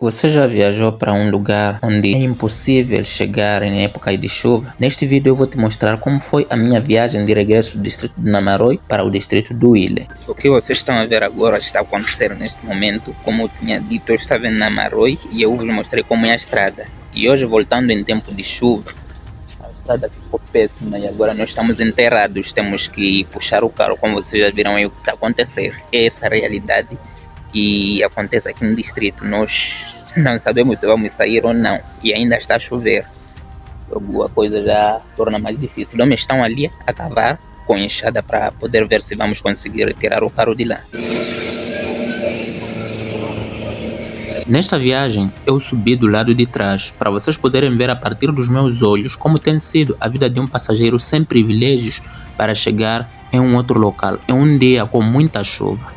Você já viajou para um lugar onde é impossível chegar em época de chuva? Neste vídeo eu vou te mostrar como foi a minha viagem de regresso do distrito de Namaroy para o distrito do Ile. O que vocês estão a ver agora está acontecendo neste momento. Como eu tinha dito, eu estava em Namaroy e eu vos mostrei como é a estrada. E hoje, voltando em tempo de chuva, a estrada ficou péssima e agora nós estamos enterrados. Temos que puxar o carro, como vocês já viram aí o que está acontecendo. É essa a realidade que acontece aqui no distrito. Nós não sabemos se vamos sair ou não e ainda está a chover. A coisa já torna mais difícil. Homens estão ali a cavar com enxada para poder ver se vamos conseguir tirar o carro de lá. Nesta viagem eu subi do lado de trás para vocês poderem ver a partir dos meus olhos como tem sido a vida de um passageiro sem privilégios para chegar em um outro local em um dia com muita chuva.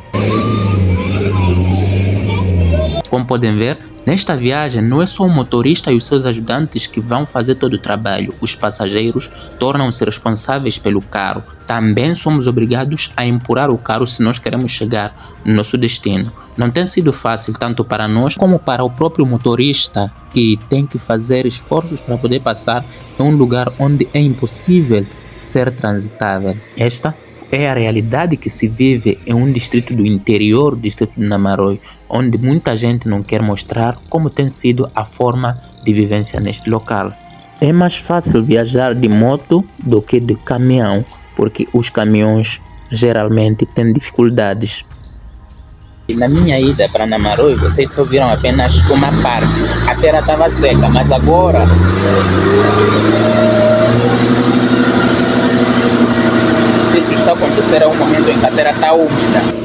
Como podem ver, nesta viagem não é só o motorista e os seus ajudantes que vão fazer todo o trabalho. Os passageiros tornam-se responsáveis pelo carro. Também somos obrigados a empurrar o carro se nós queremos chegar no nosso destino. Não tem sido fácil tanto para nós como para o próprio motorista, que tem que fazer esforços para poder passar em um lugar onde é impossível ser transitável. Esta é a realidade que se vive em um distrito do interior do distrito de Namaroy, onde muita gente não quer mostrar como tem sido a forma de vivência neste local. É mais fácil viajar de moto do que de caminhão, porque os caminhões geralmente têm dificuldades. E na minha ida para Namaroy, vocês só viram apenas uma parte. A terra estava seca, mas agora isso está acontecendo, é um momento em que a terra está úmida.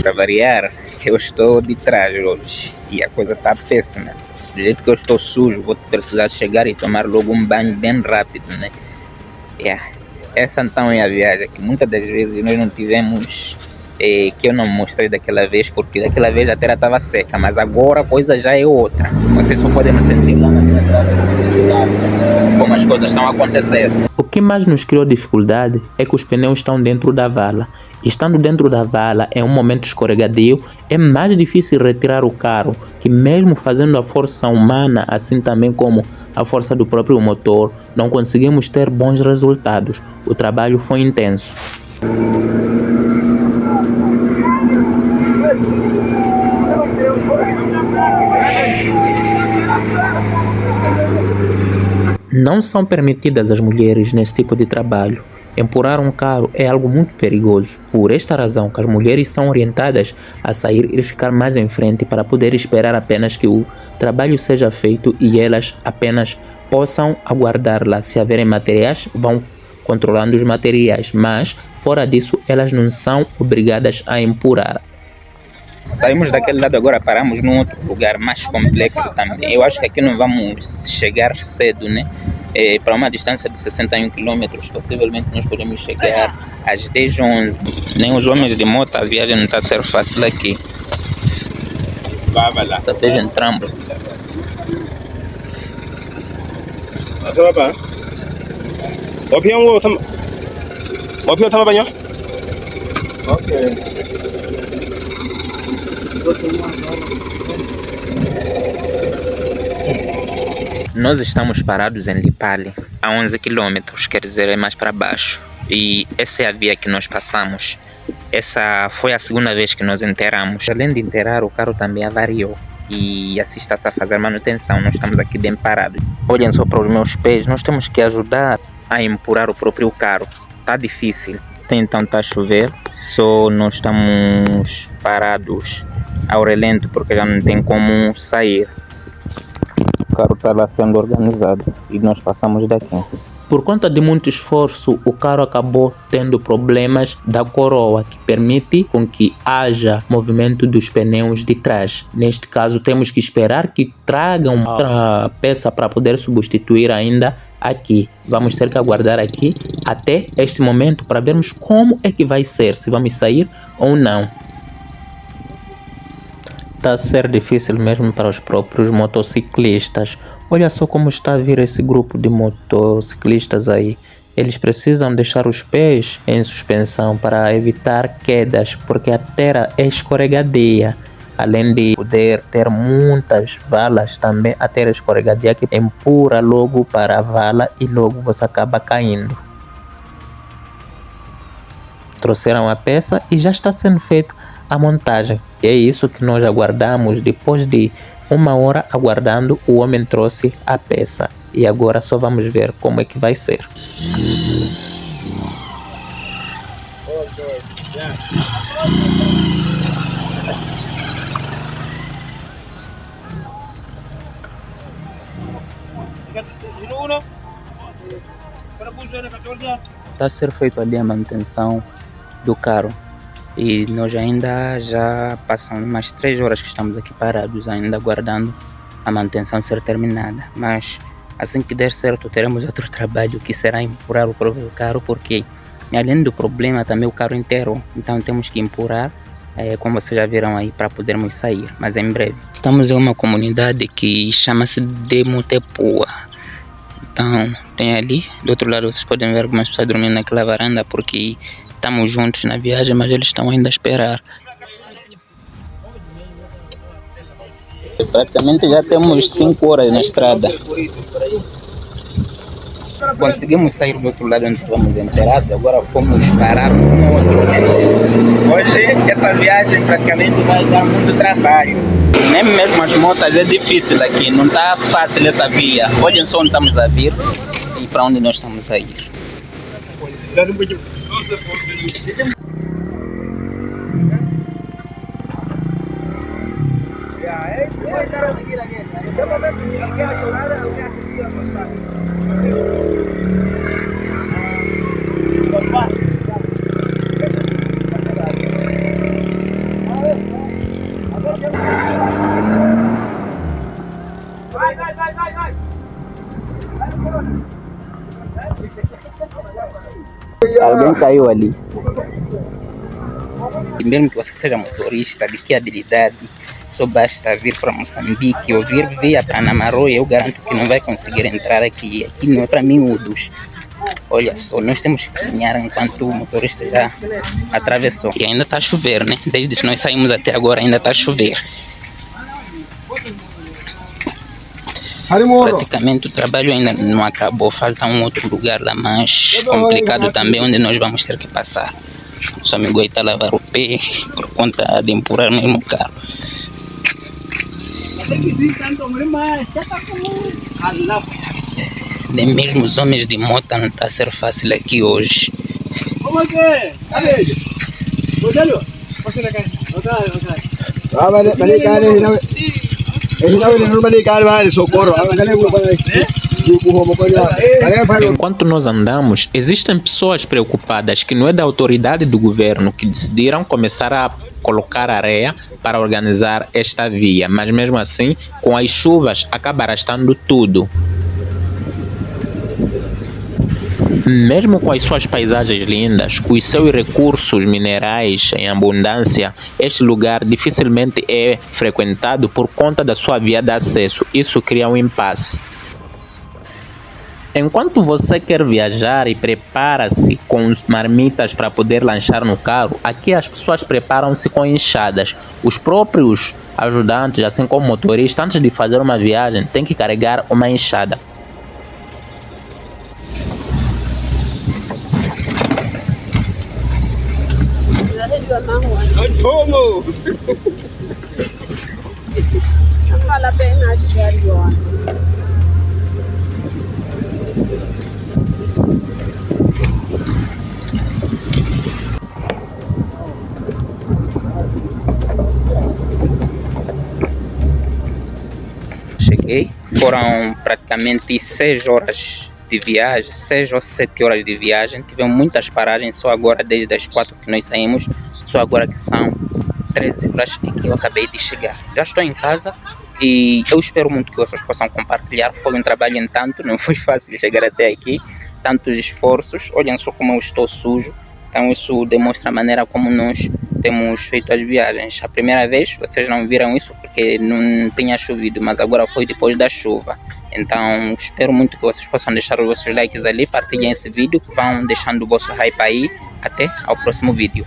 Para variar, eu estou de trás hoje e a coisa está péssima. Do jeito que eu estou sujo, vou precisar chegar e tomar logo um banho bem rápido, né? Essa então é a viagem que muitas das vezes nós não tivemos, que eu não mostrei daquela vez, porque daquela vez a terra estava seca, mas agora a coisa já é outra. Vocês só podem sentir lá na estrada como as coisas estão acontecendo. O que mais nos criou dificuldade é que os pneus estão dentro da vala. Estando dentro da vala em um momento escorregadio, é mais difícil retirar o carro, que mesmo fazendo a força humana, assim também como a força do próprio motor, não conseguimos ter bons resultados. O trabalho foi intenso. Não são permitidas as mulheres nesse tipo de trabalho. Empurrar um carro é algo muito perigoso. Por esta razão que as mulheres são orientadas a sair e ficar mais em frente para poder esperar apenas que o trabalho seja feito e elas apenas possam aguardar lá. Se haverem materiais, vão controlando os materiais, mas fora disso elas não são obrigadas a empurrar. Saímos daquele lado, agora paramos num outro lugar mais complexo também. Eu acho que aqui não vamos chegar cedo, né? Para uma distância de 61 km, possivelmente nós podemos chegar às 10 ou 11. Nem os homens de moto, a viagem não está a ser fácil aqui. Essa vez entramos. Nós estamos parados em Lipale, a 11 km, quer dizer, é mais para baixo. E essa é a via que nós passamos. Essa foi a segunda vez que nós enterramos. Além de enterrar, o carro também avariou. E assim está-se a fazer manutenção. Nós estamos aqui bem parados. Olhem só para os meus pés. Nós temos que ajudar a empurrar o próprio carro. Está difícil. Então está a chover. Só nós estamos parados ao relento porque já não tem como sair. O carro está lá sendo organizado e nós passamos daqui. Por conta de muito esforço, o carro acabou tendo problemas da coroa, que permite com que haja movimento dos pneus de trás. Neste caso, temos que esperar que tragam outra peça para poder substituir ainda aqui. Vamos ter que aguardar aqui até este momento para vermos como é que vai ser, se vamos sair ou não. Está a ser difícil mesmo para os próprios motociclistas. Olha só como está a vir esse grupo de motociclistas aí. Eles precisam deixar os pés em suspensão para evitar quedas, porque a terra é escorregadia. Além de poder ter muitas valas, também a terra escorregadia que empurra logo para a vala e logo você acaba caindo. Trouxeram a peça e já está sendo feita a montagem. E é isso que nós aguardamos. Depois de 1 hora aguardando, o homem trouxe a peça. E agora só vamos ver como é que vai ser. Está a ser feito ali a manutenção do carro e nós ainda já passamos mais 3 horas que estamos aqui parados, ainda aguardando a manutenção ser terminada, mas assim que der certo teremos outro trabalho que será empurrar o próprio carro, porque além do problema também o carro inteiro, então temos que empurrar, como vocês já viram aí, para podermos sair, mas em breve. Estamos em uma comunidade que chama-se Demutepua. Então tem ali, do outro lado vocês podem ver algumas pessoas dormindo naquela varanda, porque estamos juntos na viagem, mas eles estão ainda a esperar. Praticamente já temos 5 horas na estrada. Conseguimos sair do outro lado onde estávamos enterrados, agora fomos parar no outro. Hoje essa viagem praticamente vai dar muito trabalho. Nem mesmo as motas é difícil aqui, não está fácil essa via. Olhem só onde estamos a vir e para onde nós estamos a ir. Alguém caiu ali. E mesmo que você seja motorista, de que habilidade, só basta vir para Moçambique ou vir via Panamaroia, eu garanto que não vai conseguir entrar aqui. Aqui não é para miúdos. Olha só, nós temos que caminhar enquanto o motorista já atravessou. E ainda está a chover, né? Desde que nós saímos até agora ainda está a chover. Praticamente o trabalho ainda não acabou, falta um outro lugar lá mais complicado também, onde nós vamos ter que passar. Só me aguenta a lavar o pé por conta de empurrar mesmo o carro. Nem mesmo os homens de moto não está a ser fácil aqui hoje. Enquanto nós andamos, existem pessoas preocupadas que não é da autoridade do governo que decidiram começar a colocar areia para organizar esta via, mas mesmo assim, com as chuvas, acaba arrastando tudo. Mesmo com as suas paisagens lindas, os seus recursos minerais em abundância, este lugar dificilmente é frequentado por conta da sua via de acesso. Isso cria um impasse. Enquanto você quer viajar e prepara-se com os marmitas para poder lanchar no carro, aqui as pessoas preparam-se com enxadas. Os próprios ajudantes, assim como motoristas, antes de fazer uma viagem, tem que carregar uma enxada. Cheguei, foram praticamente 6 horas de viagem, 6 ou 7 horas de viagem. Tivemos muitas paragens, só agora desde as 4 que nós saímos, só agora que são 13 horas e que eu acabei de chegar. Já estou em casa e eu espero muito que vocês possam compartilhar. Foi um trabalho entanto, não foi fácil chegar até aqui, tantos esforços. Olhem só como eu estou sujo, Então isso demonstra a maneira como nós temos feito as viagens. A primeira vez vocês não viram isso porque não tinha chovido, mas agora foi depois da chuva. Então espero muito que vocês possam deixar os vossos likes ali, partilhem esse vídeo, vão deixando o vosso hype aí. Até ao próximo vídeo.